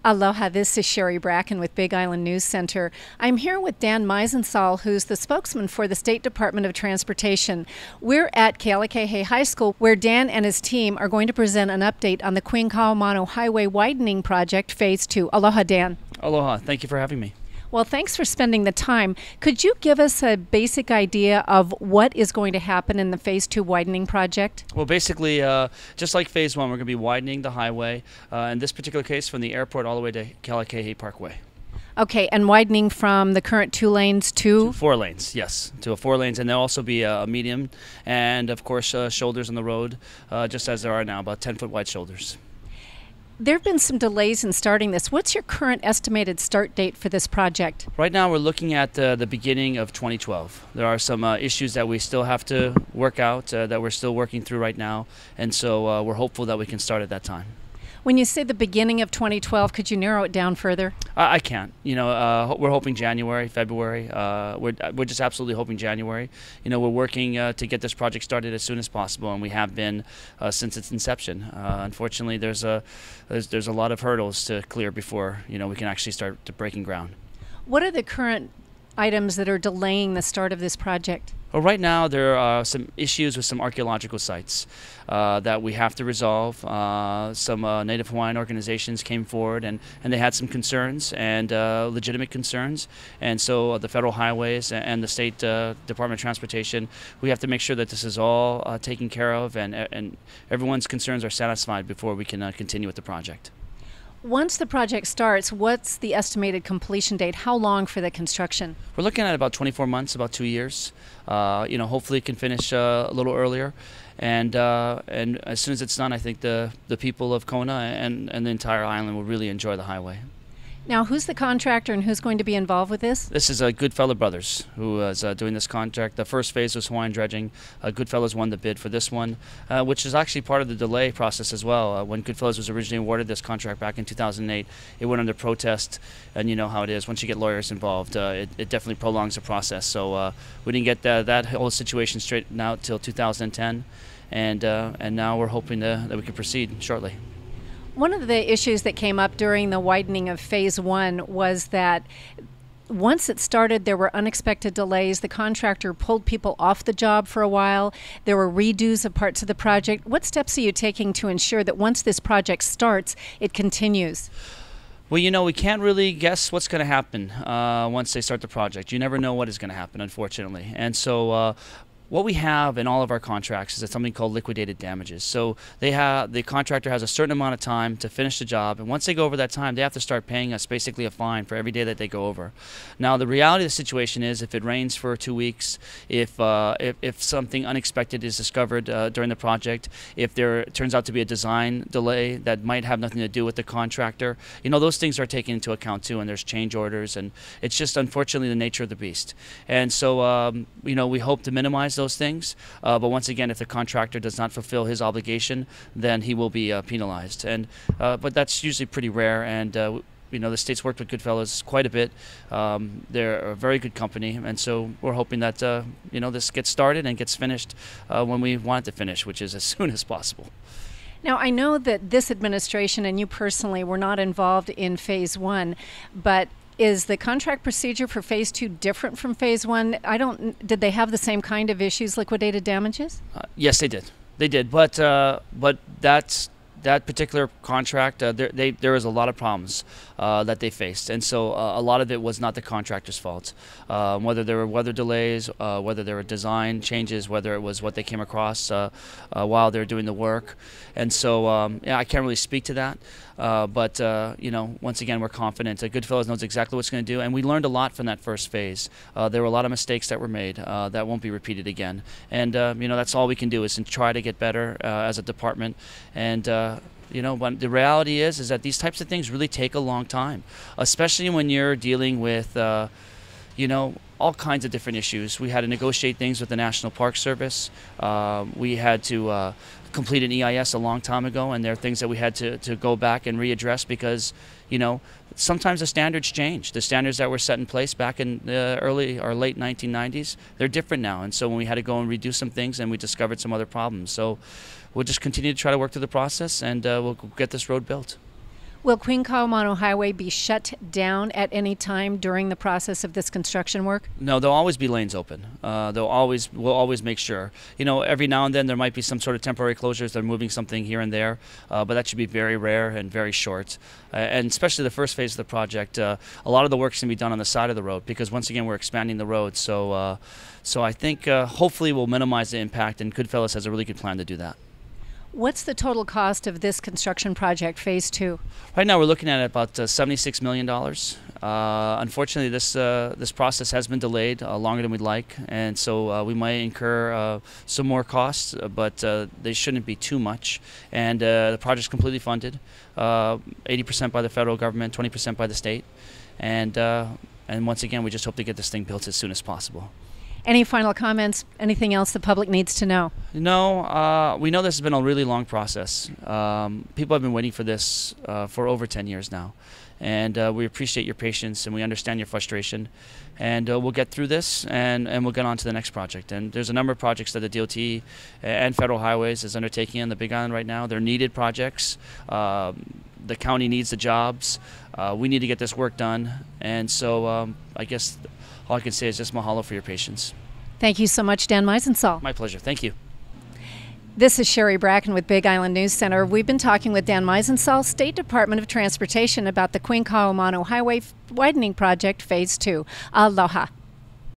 Aloha, this is Sherry Bracken with Big Island News Center. I'm here with Dan Meisensall, who's the spokesman for the State Department of Transportation. We're at Kealakehe High School, where Dan and his team are going to present an update on the Queen Kaumanu Highway Widening Project, Phase 2. Aloha, Dan. Aloha. Thank you for having me. Well, thanks for spending the time. Could you give us a basic idea of what is going to happen in the Phase 2 widening project? Well, basically, just like Phase 1, we're going to be widening the highway, in this particular case from the airport all the way to Kealakehe Parkway. Okay, and widening from the current 2 lanes to? 4 lanes, yes, to 4 lanes. And there'll also be a medium and, of course, shoulders on the road, just as there are now, about 10-foot wide shoulders. There have been some delays in starting this. What's your current estimated start date for this project? Right now we're looking at the beginning of 2012. There are some issues that we still have to work out, that we're still working through right now, and so we're hopeful that we can start at that time. When you say the beginning of 2012, could you narrow it down further? I can't. You know, we're hoping January, February. We're just absolutely hoping January. You know, we're working to get this project started as soon as possible, and we have been since its inception. Unfortunately, there's a lot of hurdles to clear before we can actually start breaking ground. What are the current items that are delaying the start of this project? Well, right now there are some issues with some archaeological sites that we have to resolve. Some Native Hawaiian organizations came forward and they had some concerns, and legitimate concerns, and so the Federal Highways and the State Department of Transportation, we have to make sure that this is all taken care of and everyone's concerns are satisfied before we can continue with the project. Once the project starts, what's the estimated completion date? How long for the construction? We're looking at about 24 months, about 2 years. Hopefully it can finish a little earlier. And as soon as it's done, I think the people of Kona and the entire island will really enjoy the highway. Now, who's the contractor and who's going to be involved with this? This is Goodfellow Brothers, who is doing this contract. The first phase was Hawaiian dredging. Goodfellow's won the bid for this one, which is actually part of the delay process as well. When Goodfellow's was originally awarded this contract back in 2008, it went under protest, and you know how it is. Once you get lawyers involved, it definitely prolongs the process. So we didn't get that whole situation straightened out till 2010, and now we're hoping that we can proceed shortly. One of the issues that came up during the widening of Phase 1 was that once it started, there were unexpected delays. The contractor pulled people off the job for a while. There were redos of parts of the project. What steps are you taking to ensure that once this project starts, it continues? Well, you know, we can't really guess what's going to happen once they start the project. You never know what is going to happen, unfortunately. And so what we have in all of our contracts is something called liquidated damages. So the contractor has a certain amount of time to finish the job, and once they go over that time, they have to start paying us basically a fine for every day that they go over. Now, the reality of the situation is, if it rains for 2 weeks, if something unexpected is discovered during the project, if there turns out to be a design delay that might have nothing to do with the contractor, you know, those things are taken into account too, and there's change orders, and it's just unfortunately the nature of the beast. And so, we hope to minimize those things, but once again, if the contractor does not fulfill his obligation, then he will be penalized. And but that's usually pretty rare, and the state's worked with Goodfellows quite a bit. They're a very good company, and so we're hoping that this gets started and gets finished when we want it to finish, which is as soon as possible. Now, I know that this administration and you personally were not involved in Phase 1, but is the contract procedure for Phase 2 different from Phase 1? Did they have the same kind of issues, liquidated damages? Yes, they did. They did, but that particular contract, there was a lot of problems that they faced, and so a lot of it was not the contractor's fault. Whether there were weather delays, whether there were design changes, whether it was what they came across while they were doing the work, and so I can't really speak to that. But once again, we're confident. Goodfellows knows exactly what's going to do, and we learned a lot from that first phase. There were a lot of mistakes that were made that won't be repeated again, and that's all we can do is to try to get better as a department. And but the reality is that these types of things really take a long time, especially when you're dealing with all kinds of different issues. We had to negotiate things with the National Park Service. We had to complete an EIS a long time ago, and there are things that we had to go back and readdress because, sometimes the standards change. The standards that were set in place back in the early or late 1990s, they're different now. And so when we had to go and redo some things, and we discovered some other problems. So we'll just continue to try to work through the process, and we'll get this road built. Will Queen Kaumano Highway be shut down at any time during the process of this construction work? No, there'll always be lanes open. We'll always make sure. You know, every now and then there might be some sort of temporary closures. They're moving something here and there, but that should be very rare and very short. And especially the first phase of the project, a lot of the work's going to be done on the side of the road because once again we're expanding the road. So I think hopefully we'll minimize the impact, and Goodfellow has a really good plan to do that. What's the total cost of this construction project, Phase 2? Right now we're looking at about $76 million. Unfortunately, this process has been delayed longer than we'd like, and so we might incur some more costs, but they shouldn't be too much. And the project's completely funded, 80% by the federal government, 20% by the state, and once again, we just hope to get this thing built as soon as possible. Any final comments? Anything else the public needs to know? No, we know this has been a really long process. People have been waiting for this for over 10 years now. And we appreciate your patience and we understand your frustration. And we'll get through this and we'll get on to the next project. And there's a number of projects that the DOT and Federal Highways is undertaking on the Big Island right now. They're needed projects. The county needs the jobs. We need to get this work done. And so I guess all I can say is just mahalo for your patience. Thank you so much, Dan Meisensall. My pleasure. Thank you. This is Sherry Bracken with Big Island News Center. We've been talking with Dan Meisensall, State Department of Transportation, about the Queen Kaumano Highway Widening Project Phase 2. Aloha.